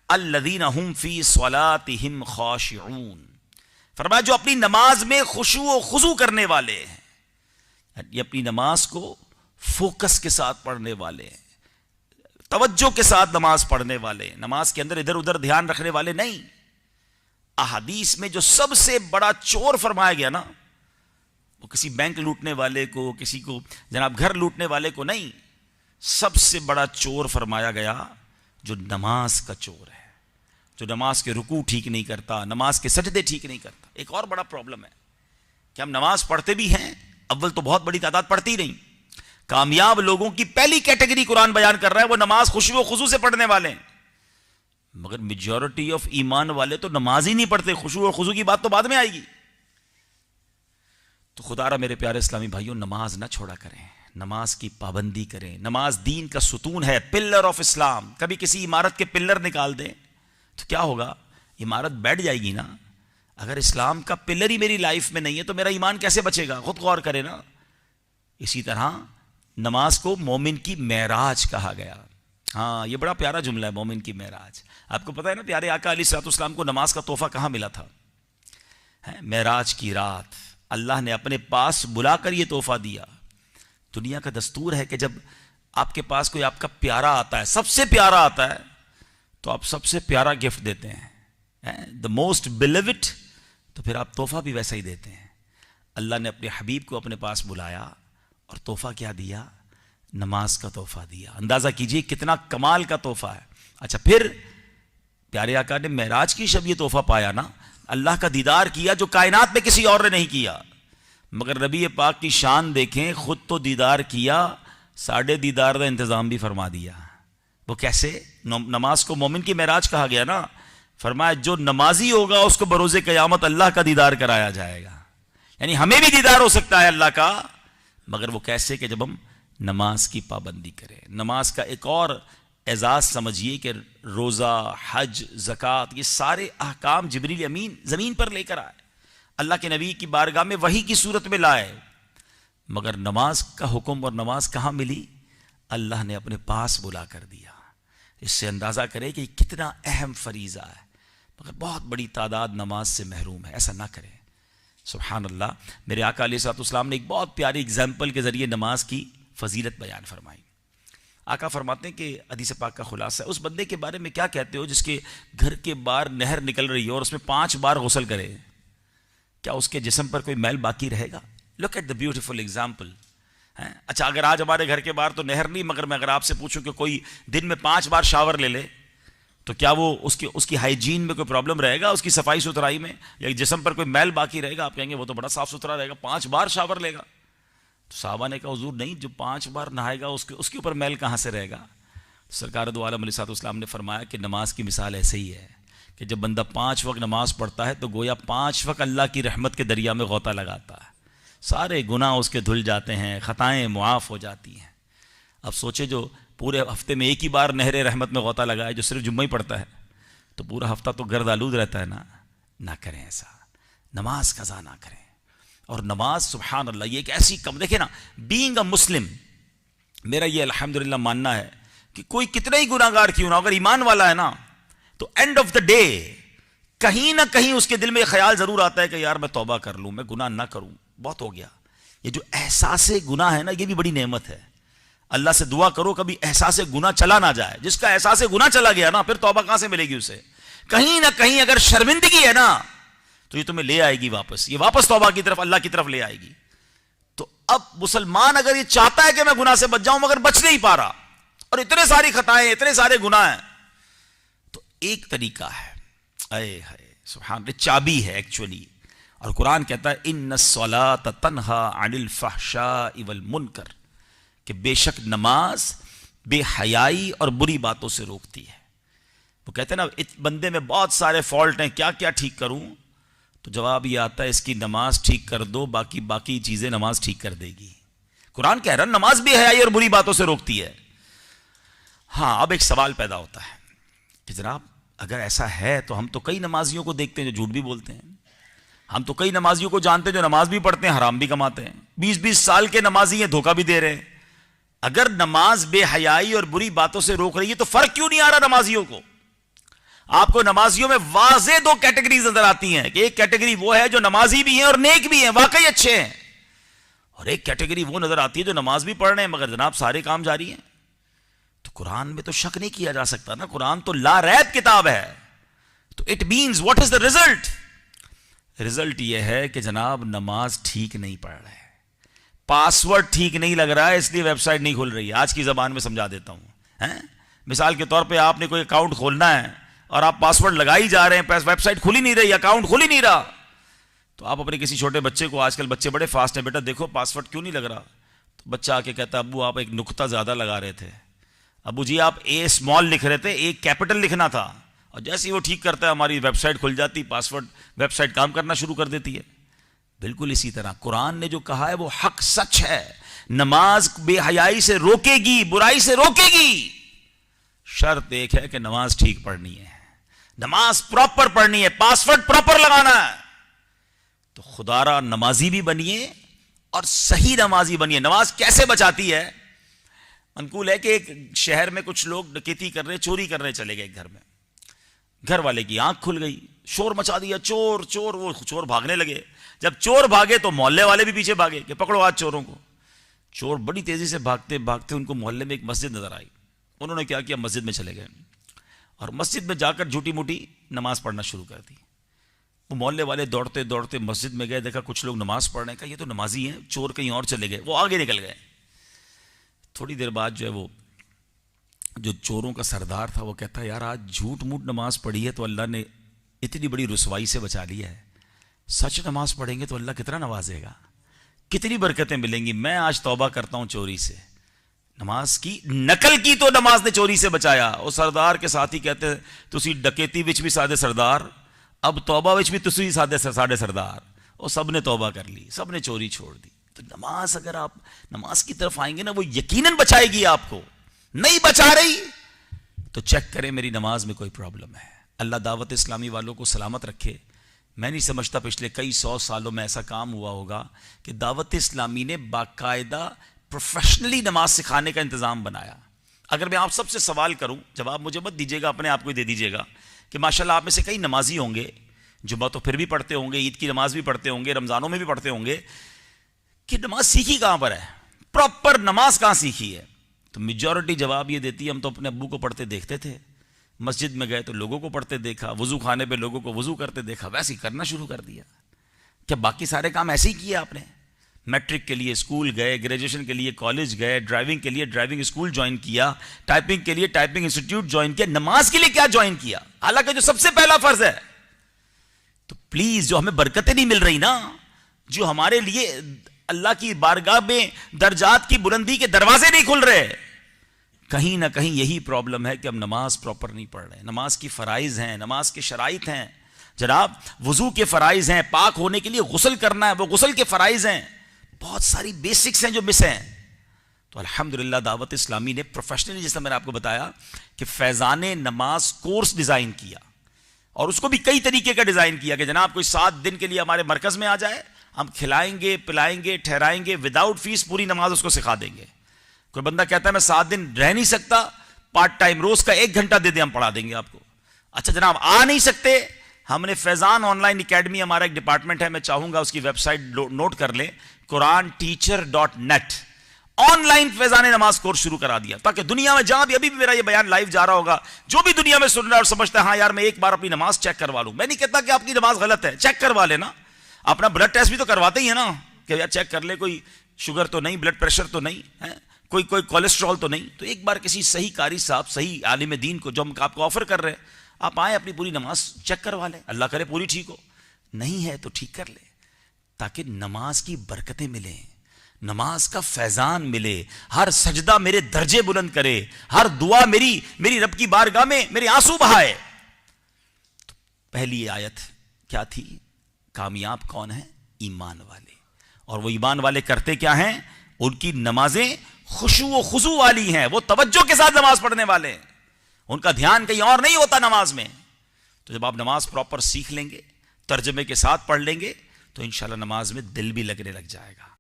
الذین هم فی صلاتهم خاشعون، فرمایا جو اپنی نماز میں خشوع و خضوع کرنے والے ہیں، یہ اپنی نماز کو فوکس کے ساتھ پڑھنے والے ہیں، توجہ کے ساتھ نماز پڑھنے والے، نماز کے اندر ادھر ادھر دھیان رکھنے والے نہیں۔ احادیث میں جو سب سے بڑا چور فرمایا گیا نا، وہ کسی بینک لوٹنے والے کو، کسی کو جناب گھر لوٹنے والے کو نہیں، سب سے بڑا چور فرمایا گیا جو نماز کا چور ہے، جو نماز کے رکوع ٹھیک نہیں کرتا، نماز کے سجدے ٹھیک نہیں کرتا۔ ایک اور بڑا پرابلم ہے کہ ہم نماز پڑھتے بھی ہیں، اول تو بہت بڑی تعداد پڑھتی نہیں، کامیاب لوگوں کی پہلی کیٹیگری قرآن بیان کر رہا ہے وہ نماز خشوع و خضوع سے پڑھنے والے ہیں، مگر میجورٹی آف ایمان والے تو نماز ہی نہیں پڑھتے، خشوع اور خضوع کی بات تو بعد میں آئے گی۔ تو خدا را میرے پیارے اسلامی بھائیوں، نماز نہ چھوڑا کریں، نماز کی پابندی کریں۔ نماز دین کا ستون ہے، پلر آف اسلام۔ کبھی کسی عمارت کے پلر نکال دیں تو کیا ہوگا؟ عمارت بیٹھ جائے گی نا۔ اگر اسلام کا پلر ہی میری لائف میں نہیں ہے تو میرا ایمان کیسے بچے گا؟ خود غور کرے نا۔ اسی طرح نماز کو مومن کی معراج کہا گیا۔ ہاں، یہ بڑا پیارا جملہ ہے، مومن کی معراج۔ آپ کو پتہ ہے نا پیارے آقا علیہ الصلوۃ والسلام کو نماز کا تحفہ کہاں ملا تھا؟ معراج کی رات اللہ نے اپنے پاس بلا کر یہ تحفہ دیا۔ دنیا کا دستور ہے کہ جب آپ کے پاس کوئی آپ کا پیارا آتا ہے، سب سے پیارا آتا ہے، تو آپ سب سے پیارا گفٹ دیتے ہیں، دا موسٹ بلیوڈ، تو پھر آپ تحفہ بھی ویسا ہی دیتے ہیں۔ اللہ نے اپنے حبیب کو اپنے پاس بلایا اور تحفہ کیا دیا؟ نماز کا تحفہ دیا۔ اندازہ کیجئے کتنا کمال کا تحفہ ہے۔ اچھا، پھر پیارے آقا نے معراج کی شب یہ تحفہ پایا نا، اللہ کا دیدار کیا جو کائنات میں کسی اور نے نہیں کیا۔ مگر نبی پاک کی شان دیکھیں، خود تو دیدار کیا، ساڑھے دیدار کا انتظام بھی فرما دیا۔ وہ کیسے؟ نماز کو مومن کی معراج کہا گیا نا، فرمایا جو نمازی ہوگا اس کو بروز قیامت اللہ کا دیدار کرایا جائے گا۔ یعنی ہمیں بھی دیدار ہو سکتا ہے اللہ کا، مگر وہ کیسے؟ کہ جب ہم نماز کی پابندی کریں۔ نماز کا ایک اور اعزاز سمجھیے کہ روزہ، حج، زکوٰۃ، یہ سارے احکام جبریل امین زمین پر لے کر آئے، اللہ کے نبی کی بارگاہ میں وحی کی صورت میں لائے، مگر نماز کا حکم اور نماز کہاں ملی؟ اللہ نے اپنے پاس بلا کر دیا۔ اس سے اندازہ کرے کہ یہ کتنا اہم فریضہ ہے، مگر بہت بڑی تعداد نماز سے محروم ہے۔ ایسا نہ کریں۔ سبحان اللہ۔ میرے آقا علیہ الصلوۃ والسلام نے ایک بہت پیاری اگزامپل کے ذریعے نماز کی فضیلت بیان فرمائی۔ آقا فرماتے ہیں کہ حدیث پاک کا خلاصہ ہے، اس بندے کے بارے میں کیا کہتے ہو جس کے گھر کے باہر نہر نکل رہی ہے اور اس میں 5 بار غسل کرے، کیا اس کے جسم پر کوئی میل باقی رہے گا؟ Look at the beautiful example. اچھا، اگر آج ہمارے گھر کے باہر تو نہر نہیں، مگر میں اگر آپ سے پوچھوں کہ کوئی دن میں 5 بار شاور لے لے تو کیا وہ اس کی ہائیجین میں کوئی پرابلم رہے گا؟ اس کی صفائی ستھرائی میں، یا جسم پر کوئی میل باقی رہے گا؟ آپ کہیں گے وہ تو بڑا صاف ستھرا رہے گا، 5 بار شاور لے گا۔ تو صحابہ نے کہا حضور نہیں، جو 5 بار نہائے گا اس کے اوپر میل کہاں سے رہے گا؟ سرکار دو عالم علیہ الصلوۃ والسلام نے فرمایا کہ نماز کی مثال ایسے ہی ہے کہ جب بندہ 5 وقت نماز پڑھتا ہے تو گویا 5 وقت اللہ کی رحمت کے دریا میں غوطہ لگاتا ہے، سارے گناہ اس کے دھل جاتے ہیں، خطائیں معاف ہو جاتی ہیں۔ اب سوچے جو پورے ہفتے میں ایک ہی بار نہر رحمت میں غوطہ لگائے، جو صرف جمعہ ہی پڑھتا ہے، تو پورا ہفتہ تو گرد آلود رہتا ہے نا۔ نہ کریں ایسا، نماز قضا نہ کریں۔ اور نماز سبحان اللہ یہ ایک ایسی دیکھیں نا، بینگ اے مسلم، میرا یہ الحمدللہ ماننا ہے کہ کوئی کتنا ہی گناہ گار کیوں نہ، اگر ایمان والا ہے نا تو اینڈ آف دا ڈے کہیں نہ کہیں اس کے دل میں یہ خیال ضرور آتا ہے کہ یار میں توبہ کر لوں، میں گناہ نہ کروں، بہت ہو گیا۔ یہ جو احساس گناہ ہے نا، یہ بھی بڑی نعمت ہے۔ اللہ سے دعا کرو کبھی احساس گناہ چلا نہ جائے۔ جس کا احساس گناہ چلا گیا نا، پھر توبہ کہاں سے ملے گی اسے؟ کہیں نہ کہیں اگر شرمندگی ہے نا تو یہ تمہیں لے آئے گی واپس، یہ واپس توبہ کی طرف، اللہ کی طرف لے آئے گی۔ تو اب مسلمان اگر یہ چاہتا ہے کہ میں گناہ سے بچ جاؤں مگر بچ نہیں پا رہا، اور اتنے ساری خطائیں، اتنے سارے گناہ ہیں، تو ایک طریقہ ہے، اے ہائے سبحان اللہ، چابی ہے ایکچولی۔ اور قرآن کہتا ہے ان الصلاۃ تنہی عن الفحشاء والمنکر، کہ بے شک نماز بے حیائی اور بری باتوں سے روکتی ہے۔ وہ کہتے ہیں نا اس بندے میں بہت سارے فالٹ ہیں، کیا کیا ٹھیک کروں؟ تو جواب یہ آتا ہے اس کی نماز ٹھیک کر دو، باقی چیزیں نماز ٹھیک کر دے گی۔ قرآن کہہ رہا ہے نماز بے حیائی اور بری باتوں سے روکتی ہے۔ ہاں، اب ایک سوال پیدا ہوتا ہے کہ جناب اگر ایسا ہے تو ہم تو کئی نمازیوں کو دیکھتے ہیں جو جھوٹ بھی بولتے ہیں، ہم تو کئی نمازیوں کو جانتے ہیں جو نماز بھی پڑھتے ہیں، حرام بھی کماتے ہیں، 20 سال کے نمازی ہیں، دھوکہ بھی دے رہے ہیں۔ اگر نماز بے حیائی اور بری باتوں سے روک رہی ہے تو فرق کیوں نہیں آ رہا نمازیوں کو؟ آپ کو نمازیوں میں واضح دو کیٹیگریز نظر آتی ہیں کہ ایک کیٹیگری وہ ہے جو نمازی بھی ہیں اور نیک بھی ہیں، واقعی اچھے ہیں، اور ایک کیٹیگری وہ نظر آتی ہے جو نماز بھی پڑھ رہے ہیں مگر جناب سارے کام جاری ہیں. تو قرآن میں تو شک نہیں کیا جا سکتا نا، قرآن تو لا ریب کتاب ہے. تو it means what is the result? Result یہ ہے کہ جناب نماز ٹھیک نہیں پڑھ رہے، پاسورڈ ٹھیک نہیں لگ رہا ہے، اس لیے ویب سائٹ نہیں کھل رہی ہے. آج کی زبان میں سمجھا دیتا ہوں. مثال کے طور پہ آپ نے کوئی اکاؤنٹ کھولنا ہے اور آپ پاسورڈ لگا ہی جا رہے ہیں، ویب سائٹ کھل ہی نہیں رہی، اکاؤنٹ کھل ہی نہیں رہا. تو آپ اپنے کسی چھوٹے بچے کو، آج کل بچے بڑے فاسٹ ہیں، بیٹا دیکھو پاسورڈ کیوں نہیں لگ رہا؟ تو بچہ آ کے کہتا ابو آپ ایک نقطہ زیادہ لگا رہے تھے، ابو جی آپ اے اسمال لکھ رہے تھے، اے کیپٹل لکھنا تھا. اور جیسے ہی وہ ٹھیک کرتا ہے ہماری ویب سائٹ کھل جاتی، پاسورڈ ویب سائٹ کام کرنا شروع کر دیتی ہے. بالکل اسی طرح قرآن نے جو کہا ہے وہ حق سچ ہے. نماز بے حیائی سے روکے گی، برائی سے روکے گی. شرط ایک ہے کہ نماز ٹھیک پڑھنی ہے، نماز پراپر پڑھنی ہے، پاسورڈ پراپر لگانا ہے. تو خدا را نمازی بھی بنیے اور صحیح نمازی بنیے. نماز کیسے بچاتی ہے؟ منقول ہے کہ ایک شہر میں کچھ لوگ ڈکیتی کر رہے، چوری کرنے چلے گئے ایک گھر میں. گھر والے کی آنکھ کھل گئی، شور مچا دیا، چور چور. وہ چور بھاگنے لگے. جب چور بھاگے تو محلے والے بھی پیچھے بھاگے کہ پکڑو آج چوروں کو. چور بڑی تیزی سے بھاگتے بھاگتے ان کو محلے میں ایک مسجد نظر آئی. انہوں نے کیا کیا، مسجد میں چلے گئے اور مسجد میں جا کر جھوٹی موٹی نماز پڑھنا شروع کر دی. وہ محلے والے دوڑتے دوڑتے مسجد میں گئے، دیکھا کچھ لوگ نماز پڑھ رہے ہیں، کہا یہ تو نمازی ہیں، چور کہیں اور چلے گئے. وہ آگے نکل گئے. تھوڑی دیر بعد جو ہے وہ جو چوروں کا سردار تھا وہ کہتا ہے یار آج جھوٹ موٹ نماز پڑھی ہے تو اللہ نے اتنی بڑی رسوائی سے بچا لیا ہے، سچ نماز پڑھیں گے تو اللہ کتنا نوازے گا، کتنی برکتیں ملیں گی. میں آج توبہ کرتا ہوں چوری سے. نماز کی نقل کی تو نماز نے چوری سے بچایا. وہ سردار کے ساتھی کہتے ہیں تسی ڈکیتی وچ بھی سادے سردار، اب توبہ وچ بھی تسی سادے سردار. وہ سب نے توبہ کر لی، سب نے چوری چھوڑ دی. تو نماز اگر آپ نماز کی طرف آئیں گے نا، وہ یقیناً بچائے گی آپ کو. نہیں بچا رہی تو چیک کریں میری نماز میں کوئی پرابلم ہے. اللہ دعوت اسلامی والوں کو سلامت رکھے. میں نہیں سمجھتا پچھلے کئی 100 سالوں میں ایسا کام ہوا ہوگا کہ دعوت اسلامی نے باقاعدہ پروفیشنلی نماز سکھانے کا انتظام بنایا. اگر میں آپ سب سے سوال کروں، جواب مجھے مت دیجیے گا، اپنے آپ کو ہی دے دیجیے گا کہ ماشاءاللہ آپ میں سے کئی نمازی ہوں گے، جمعہ تو پھر بھی پڑھتے ہوں گے، عید کی نماز بھی پڑھتے ہوں گے، رمضانوں میں بھی پڑھتے ہوں گے، کہ نماز سیکھی کہاں پر ہے، پراپر نماز کہاں سیکھی ہے؟ تو میجورٹی جواب یہ دیتی ہے ہم تو اپنے ابو کو پڑھتے دیکھتے تھے، مسجد میں گئے تو لوگوں کو پڑھتے دیکھا، وضو خانے پہ لوگوں کو وضو کرتے دیکھا، ویسے ہی کرنا شروع کر دیا. کیا باقی سارے کام ایسے ہی کیے آپ نے؟ میٹرک کے لیے اسکول گئے، گریجویشن کے لیے کالج گئے، ڈرائیونگ کے لیے ڈرائیونگ اسکول جوائن کیا، ٹائپنگ کے لیے ٹائپنگ انسٹیٹیوٹ جوائن کیا، نماز کے لیے کیا جوائن کیا؟ حالانکہ جو سب سے پہلا فرض ہے. تو پلیز جو ہمیں برکتیں نہیں مل رہی نا، جو ہمارے لیے اللہ کی بارگاہ میں درجات کی بلندی کے دروازے نہیں کھل رہے، کہیں نہ کہیں یہی پرابلم ہے کہ ہم نماز پراپر نہیں پڑھ رہے. نماز کی فرائض ہیں، نماز کے شرائط ہیں جناب، وضو کے فرائض ہیں، پاک ہونے کے لیے غسل کرنا ہے وہ غسل کے فرائض ہیں، بہت ساری بیسکس ہیں جو مس ہیں. تو الحمدللہ دعوت اسلامی نے پروفیشنلی، جیسا میں نے آپ کو بتایا کہ فیضان نماز کورس ڈیزائن کیا، اور اس کو بھی کئی طریقے کا ڈیزائن کیا کہ جناب کوئی 7 دن کے لیے ہمارے مرکز میں آ جائے، ہم کھلائیں گے، پلائیں گے، ٹھہرائیں گے، وداؤٹ فیس پوری نماز اس کو سکھا دیں گے. کوئی بندہ کہتا ہے میں 7 دن رہ نہیں سکتا، پارٹ ٹائم روز کا 1 گھنٹہ دے دیں، ہم پڑھا دیں گے آپ کو. اچھا جناب آ نہیں سکتے، ہم نے فیضان آن لائن اکیڈمی، ہمارا ایک ڈپارٹمنٹ ہے، میں چاہوں گا اس کی ویب سائٹ نوٹ کر لیں، quranteacher.net. آن لائن فیضان نماز کورس شروع کرا دیا تاکہ دنیا میں جہاں بھی، ابھی بھی میرا یہ بیان لائیو جا رہا ہوگا، جو بھی دنیا میں سن رہا ہے اور سمجھتا ہے ہاں یار میں ایک بار اپنی نماز چیک کروا لوں. میں نہیں کہتا کہ آپ کی نماز غلط ہے، چیک کروا لینا، اپنا بلڈ ٹیسٹ بھی تو کرواتے ہی ہیں نا کہ یار چیک کر لے کوئی شوگر تو نہیں، بلڈ پریشر تو نہیں ہے، کوئی کولیسٹرول تو نہیں. تو ایک بار کسی صحیح قاری صاحب، صحیح عالم دین کو جو ہم آپ کو آفر کر رہے ہیں، آپ آئیں اپنی پوری نماز چیک کروا لیں، اللہ کرے پوری ٹھیک ہو، نہیں ہے تو ٹھیک کر لیں، تاکہ نماز کی برکتیں ملیں، نماز کا فیضان ملے، ہر سجدہ میرے درجے بلند کرے، ہر دعا میری رب کی بارگاہ میں میرے آنسو بہائے. تو پہلی آیت کیا تھی؟ کامیاب کون ہیں؟ ایمان والے. اور وہ ایمان والے کرتے کیا ہیں؟ ان کی نمازیں خشوع و خضوع والی ہیں، وہ توجہ کے ساتھ نماز پڑھنے والے ہیں، ان کا دھیان کہیں اور نہیں ہوتا نماز میں. تو جب آپ نماز پراپر سیکھ لیں گے، ترجمے کے ساتھ پڑھ لیں گے، تو انشاءاللہ نماز میں دل بھی لگنے لگ جائے گا.